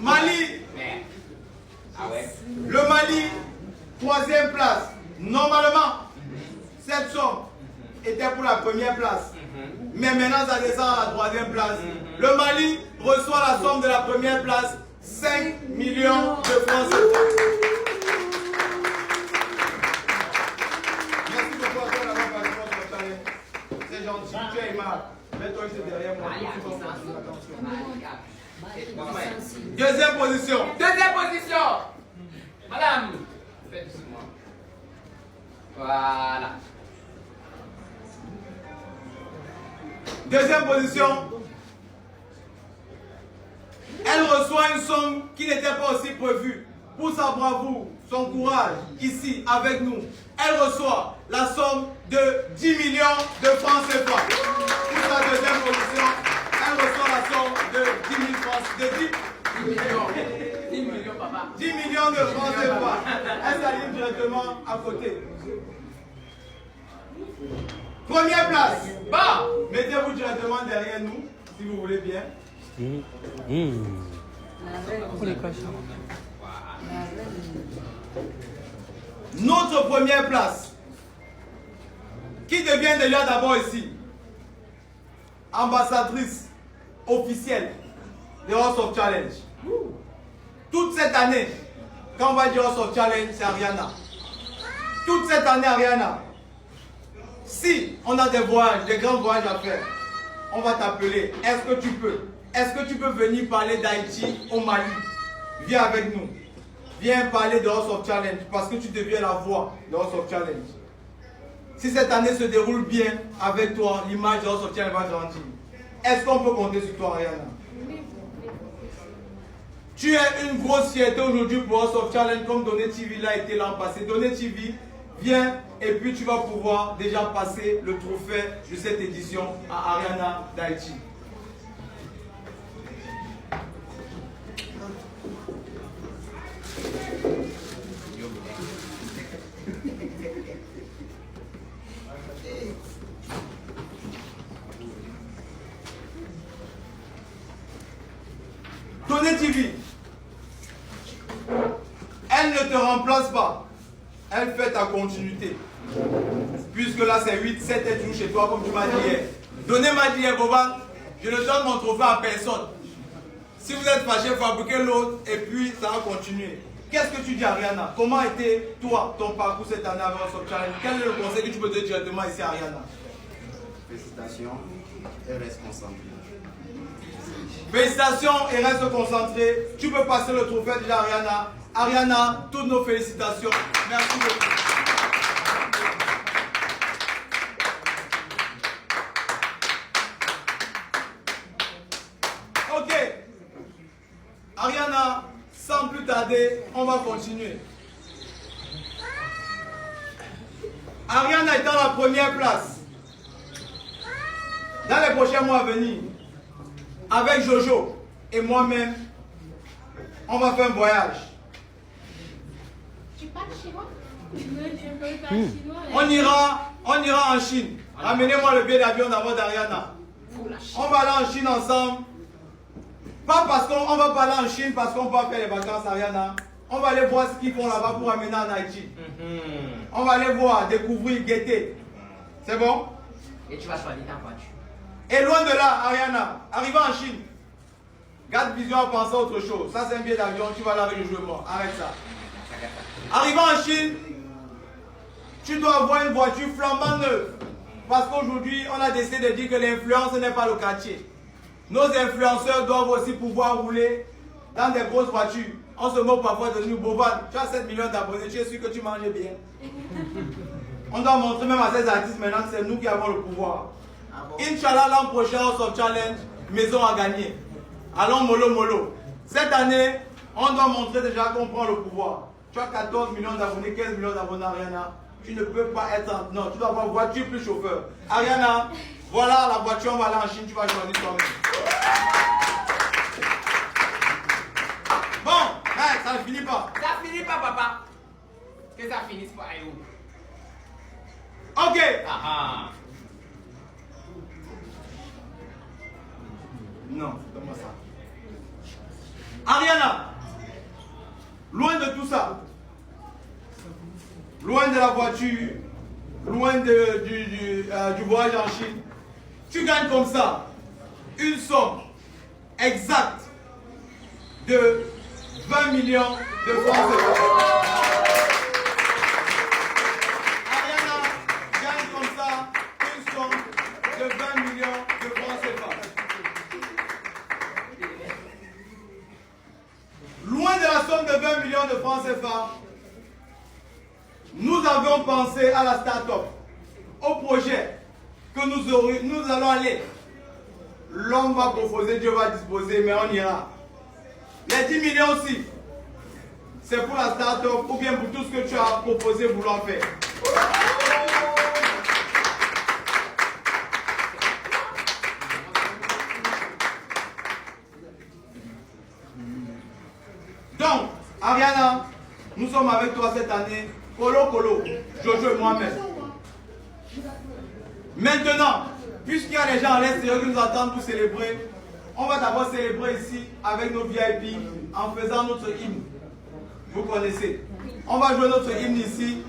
Mali. Ah ouais. Le Mali, 3e place. Normalement, cette somme était pour la 1re place. Mais maintenant, ça descend à la 3e place. Le Mali reçoit la somme de la 1re place, 5 millions de francs CFA. Merci beaucoup à toi d'avoir participé à notre challenge. C'est gentil, tu es aimable. Mets-toi juste derrière moi. Deuxième position. Deuxième position. Madame, faites doucement. Voilà. Deuxième position. Elle reçoit une somme qui n'était pas aussi prévue. Pour sa bravoure, son courage, ici, avec nous, elle reçoit la somme de 10 millions de francs CFA. Pour sa deuxième position, elle reçoit la somme de 10 000 francs, de 10 millions. 10 millions, papa. 10 millions de francs CFA. Elle s'aligne directement à côté. Première place. Bah, mettez-vous directement derrière nous, si vous voulez bien. Notre première place, qui devient déjà d'abord ici ambassadrice officielle de House of Challenge. Toute cette année, quand on va dire House of Challenge, c'est Ariana. Toute cette année, Ariana, si on a des voyages, des grands voyages à faire, on va t'appeler. Est-ce que tu peux? Est-ce que tu peux venir parler d'Haïti au Mali? Viens avec nous. Viens parler de House of Challenge parce que tu deviens la voix de House of Challenge. Si cette année se déroule bien avec toi, l'image de House of Challenge va grandir. Est-ce qu'on peut compter sur toi, Ariana? Tu es une grosse fierté aujourd'hui pour House of Challenge comme Donné TV l'a été l'an passé. Donné TV, viens et puis tu vas pouvoir déjà passer le trophée de cette édition à Ariana d'Haïti. Donné TV, elle ne te remplace pas, elle fait ta continuité. Puisque là c'est 8, 7 est toujours chez toi comme tu m'as dit hier. Donné m'a dit hier, Boban, je ne donne mon trophée à personne. Si vous êtes fâché, fabriquez l'autre et puis ça va continuer. Qu'est-ce que tu dis, Ariana? Comment a été toi, ton parcours cette année avec House of Challenge? Quel est le conseil que tu peux donner directement ici à Ariana? Félicitations et reste concentré. Félicitations et reste concentré. Tu peux passer le trophée déjà, Ariana. Ariana, toutes nos félicitations. Merci beaucoup. Ok. Ariana, sans plus tarder, on va continuer. Ariana est dans la première place. Dans les prochains mois à venir, avec Jojo et moi-même, on va faire un voyage. Tu parles chinois? On ira en Chine. Ramenez-moi le billet d'avion d'abord d'Ariana. On va aller en Chine ensemble. Pas parce qu'on va pas aller en Chine parce qu'on va faire les vacances, Ariana. On va aller voir ce qu'ils font là-bas pour ramener en Haïti. On va aller voir, découvrir, guetter. C'est bon? Et tu vas choisir ta voiture. Et loin de là, Ariana, arrivant en Chine, garde vision à penser à autre chose. Ça, c'est un billet d'avion, tu vas là avec le jouement. Arrête ça. Arrivant en Chine, tu dois avoir une voiture flambant neuve. Parce qu'aujourd'hui, on a décidé de dire que l'influence n'est pas le quartier. Nos influenceurs doivent aussi pouvoir rouler dans des grosses voitures. On se moque parfois de nous. Boban, tu as 7 millions d'abonnés, tu es sûr que tu manges bien. On doit montrer même à ces artistes maintenant que c'est nous qui avons le pouvoir. Inch'Allah, l'an prochain, House of Challenge, maison à gagner. Allons mollo mollo. Cette année, on doit montrer déjà qu'on prend le pouvoir. Tu as 14 millions d'abonnés, 15 millions d'abonnés, Ariana. Tu ne peux pas être... Non, tu dois avoir voiture plus chauffeur. Ariana, voilà la voiture, on va aller en Chine, tu vas choisir toi-même. Bon, hey, ça ne finit pas. Ça finit pas, papa. Que ça finisse pas, où? Ok. Non, donne-moi ça. Ariana, loin de tout ça, loin de la voiture, loin du voyage en Chine, tu gagnes comme ça une somme exacte de 20 millions de francs CFA. Ariana gagne comme ça une somme de 20 millions de francs CFA. Loin de la somme de 20 millions de francs CFA, nous avions pensé à la start-up, au projet que nous allons aller. L'homme va proposer, Dieu va disposer, mais on ira. Les 10 millions aussi, c'est pour la start-up ou bien pour tout ce que tu as proposé vouloir faire. Donc, Ariana, nous sommes avec toi cette année, Colo, Jojo et moi-même. Maintenant, puisqu'il y a des gens à l'extérieur qui nous attendent pour célébrer, on va d'abord célébrer ici avec nos VIP en faisant notre hymne. Vous connaissez. On va jouer notre hymne ici